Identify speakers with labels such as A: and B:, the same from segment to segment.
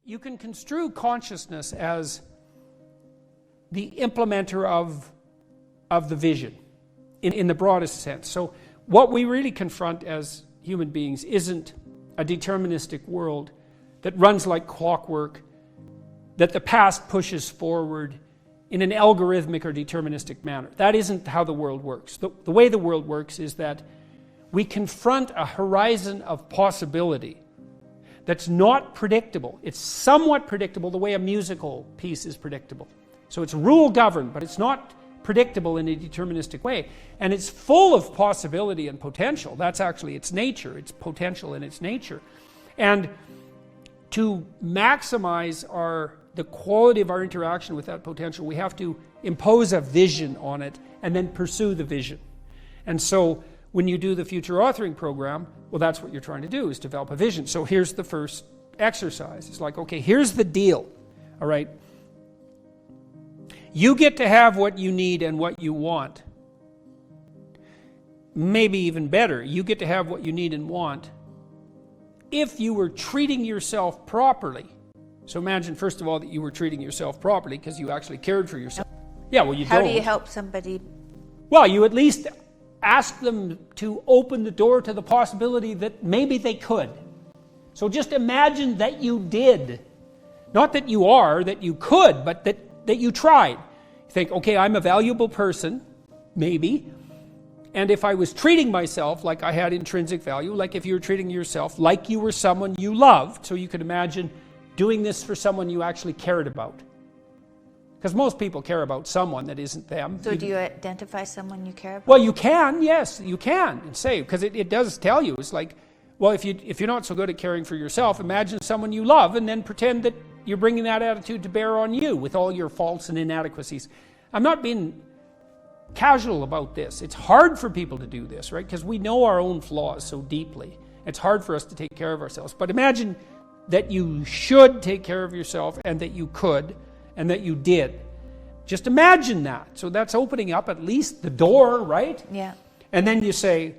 A: you can construe consciousness as the implementer of the vision in the broadest sense. So what we really confront as human beings isn't a deterministic world that runs like clockwork, that the past pushes forward in an algorithmic or deterministic manner. That isn't how the world works. The way the world works is that we confront a horizon of possibility that's not predictable. It's somewhat predictable the way a musical piece is predictable. So it's rule governed, but it's not predictable in a deterministic way. And it's full of possibility and potential. That's actually its nature. It's potential in its nature. And to maximize the quality of our interaction with that potential, we have to impose a vision on it and then pursue the vision. And so when you do the future authoring program, well, that's what you're trying to do, is develop a vision. So here's the first exercise. It's like, okay, here's the deal, all right? You get to have what you need and what you want. Maybe even better, you get to have what you need and want if you were treating yourself properly. So imagine, first of all, that you were treating yourself properly because you actually cared for yourself. Yeah, well, you don't.
B: How do you help somebody?
A: Well, you at least ask them to open the door to the possibility that maybe they could. So just imagine that you did. Not that you are, that you could, but that you tried. You think, okay, I'm a valuable person, maybe. And if I was treating myself like I had intrinsic value, like if you were treating yourself like you were someone you loved, so you could imagine doing this for someone you actually cared about. Because most people care about someone that isn't them.
B: So do you identify someone you care about?
A: Well, you can, yes, you can, and say, because it does tell you, it's like, well, if you're not so good at caring for yourself, imagine someone you love and then pretend that you're bringing that attitude to bear on you with all your faults and inadequacies. I'm not being casual about this. It's hard for people to do this, right? Because we know our own flaws so deeply. It's hard for us to take care of ourselves. But imagine that you should take care of yourself and that you could and that you did. Just imagine that. So that's opening up at least the door, right?
B: Yeah.
A: And then you say,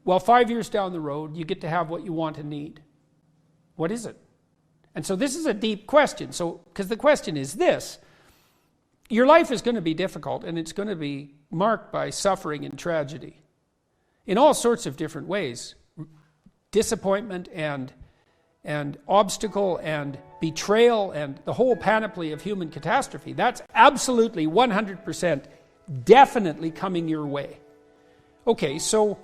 A: well, 5 years down the road, you get to have what you want and need. What is it? And so this is a deep question. So, because the question is this: your life is going to be difficult and it's going to be marked by suffering and tragedy in all sorts of different ways. Disappointment and obstacle and betrayal and the whole panoply of human catastrophe. That's absolutely 100% definitely coming your way. Okay, so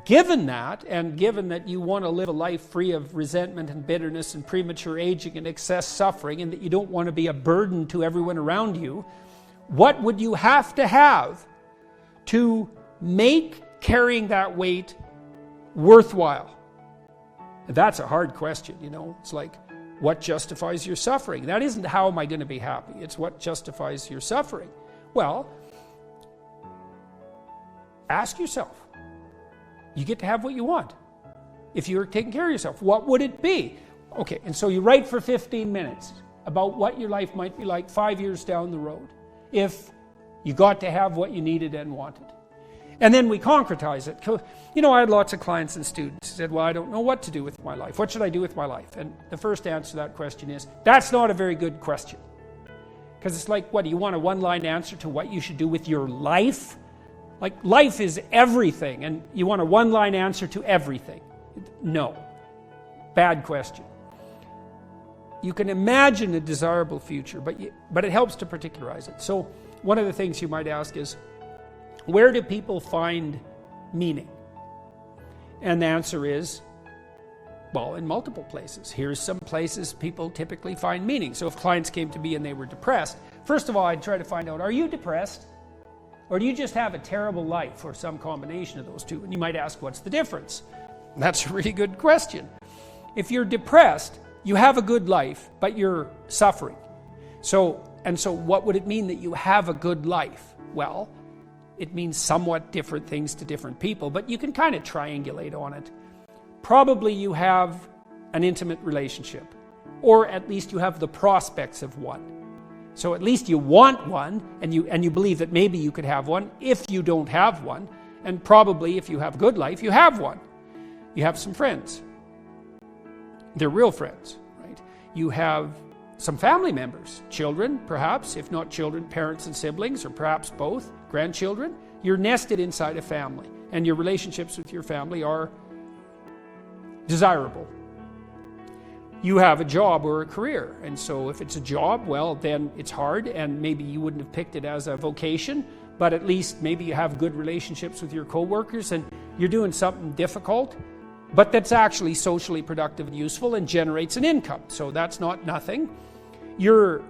A: given that, and given that you want to live a life free of resentment and bitterness and premature aging and excess suffering, and that you don't want to be a burden to everyone around you, what would you have to make carrying that weight worthwhile? That's a hard question, you know. It's like, what justifies your suffering? That isn't how am I going to be happy. It's what justifies your suffering. Well, ask yourself. You get to have what you want. If you're taking care of yourself, what would it be? Okay, and so you write for 15 minutes about what your life might be like 5 years down the road if you got to have what you needed and wanted. And then we concretize it. You know, I had lots of clients and students who said, well, I don't know what to do with my life. What should I do with my life? And the first answer to that question is, that's not a very good question. Because it's like, what, do you want a one-line answer to what you should do with your life? Like, life is everything, and you want a one-line answer to everything. No. Bad question. You can imagine a desirable future, but it helps to particularize it. So one of the things you might ask is, where do people find meaning? And the answer is, well, in multiple places. Here's some places people typically find meaning. So if clients came to me and they were depressed, first of all, I'd try to find out, are you depressed? Or do you just have a terrible life, or some combination of those two? And you might ask, what's the difference? And that's a really good question. If you're depressed, you have a good life, but you're suffering. So what would it mean that you have a good life? Well, it means somewhat different things to different people, but you can kind of triangulate on it. Probably you have an intimate relationship, or at least you have the prospects of one. So at least you want one, and you believe that maybe you could have one if you don't have one, and probably if you have a good life, you have one. You have some friends. They're real friends, right? You have some family members, children perhaps, if not children, parents and siblings, or perhaps both, grandchildren. You're nested inside a family, and your relationships with your family are desirable. You have a job or a career, and so if it's a job, well, then it's hard, and maybe you wouldn't have picked it as a vocation, but at least maybe you have good relationships with your coworkers, and you're doing something difficult, but that's actually socially productive and useful and generates an income. So that's not nothing. You're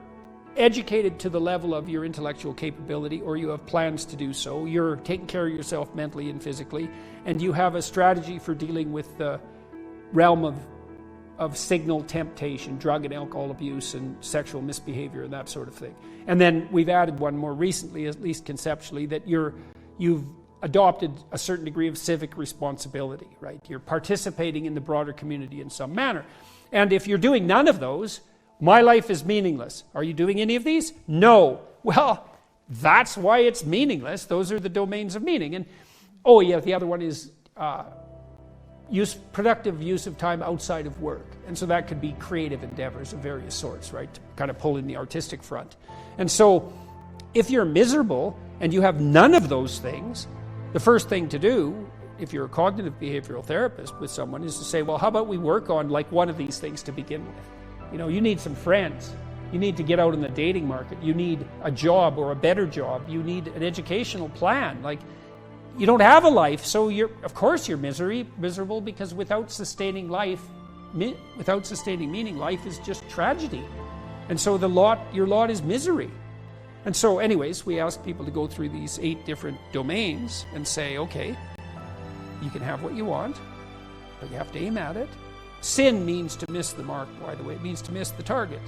A: educated to the level of your intellectual capability, or you have plans to do so. You're taking care of yourself mentally and physically, and you have a strategy for dealing with the realm of signal temptation, drug and alcohol abuse and sexual misbehavior and that sort of thing. And then we've added one more recently, at least conceptually, that you've adopted a certain degree of civic responsibility, right? You're participating in the broader community in some manner. And if you're doing none of those, my life is meaningless. Are you doing any of these? No. Well, that's why it's meaningless. Those are the domains of meaning. And oh yeah, the other one is productive use of time outside of work. And so that could be creative endeavors of various sorts, right? To kind of pull in the artistic front. And so if you're miserable and you have none of those things, the first thing to do, if you're a cognitive behavioral therapist with someone, is to say, well, how about we work on like one of these things to begin with? You know, you need some friends. You need to get out in the dating market. You need a job or a better job. You need an educational plan. Like, you don't have a life, so of course you're miserable, because without sustaining meaning, life is just tragedy. And so your lot is misery. And so anyways, we ask people to go through these 8 different domains and say, okay, you can have what you want, but you have to aim at it. Sin means to miss the mark, by the way. It means to miss the target.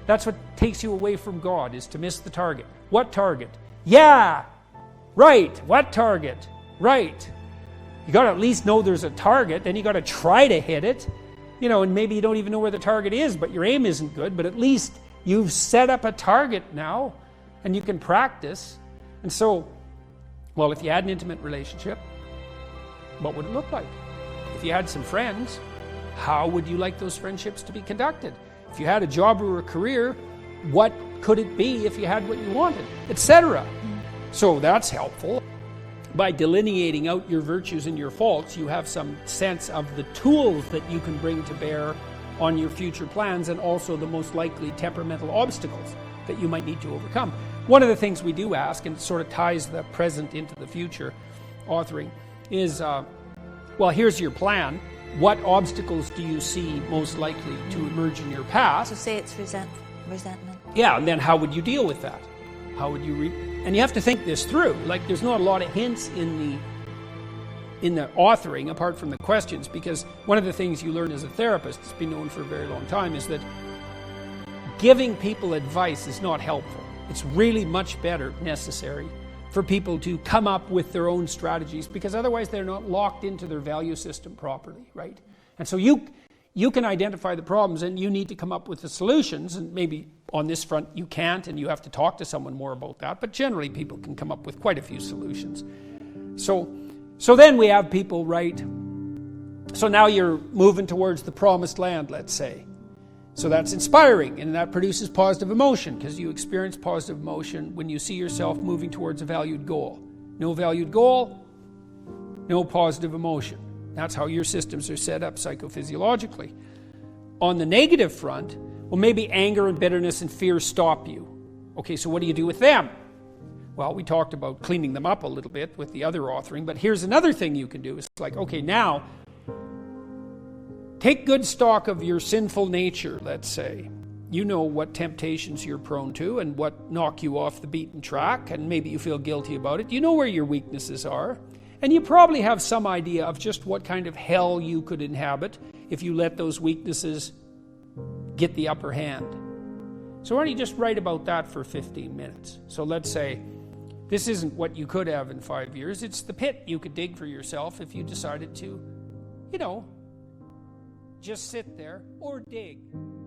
A: That's what takes you away from God, is to miss the target. What target? Yeah, right. What target? Right. You got to at least know there's a target, then you got to try to hit it. You know, and maybe you don't even know where the target is, but your aim isn't good, but at least you've set up a target now, and you can practice. And so, well, if you had an intimate relationship, what would it look like? If you had some friends, how would you like those friendships to be conducted? If you had a job or a career, what could it be if you had what you wanted, etc.? So that's helpful. By delineating out your virtues and your faults, you have some sense of the tools that you can bring to bear on your future plans, and also the most likely temperamental obstacles that you might need to overcome. One of the things we do ask, and it sort of ties the present into the future authoring, is, well, here's your plan. What obstacles do you see most likely to emerge in your path?
B: So say it's resentment.
A: Yeah, and then how would you deal with that? How would you and you have to think this through. Like, there's not a lot of hints in the authoring apart from the questions, because one of the things you learn as a therapist, it's been known for a very long time, is that giving people advice is not helpful. It's really much better, necessary, for people to come up with their own strategies, because otherwise they're not locked into their value system properly, right? And so you can identify the problems, and you need to come up with the solutions, and maybe on this front you can't, and you have to talk to someone more about that, but generally people can come up with quite a few solutions. So then we have people write, so now you're moving towards the promised land, let's say. So that's inspiring, and that produces positive emotion, because you experience positive emotion when you see yourself moving towards a valued goal. No valued goal, no positive emotion. That's how your systems are set up psychophysiologically. On the negative front, well, maybe anger and bitterness and fear stop you. Okay, so what do you do with them? Well, we talked about cleaning them up a little bit with the other authoring, but here's another thing you can do. It's like, okay, now, take good stock of your sinful nature, let's say. You know what temptations you're prone to and what knock you off the beaten track, and maybe you feel guilty about it. You know where your weaknesses are. And you probably have some idea of just what kind of hell you could inhabit if you let those weaknesses get the upper hand. So why don't you just write about that for 15 minutes? So let's say this isn't what you could have in 5 years. It's the pit you could dig for yourself if you decided to, just sit there or dig.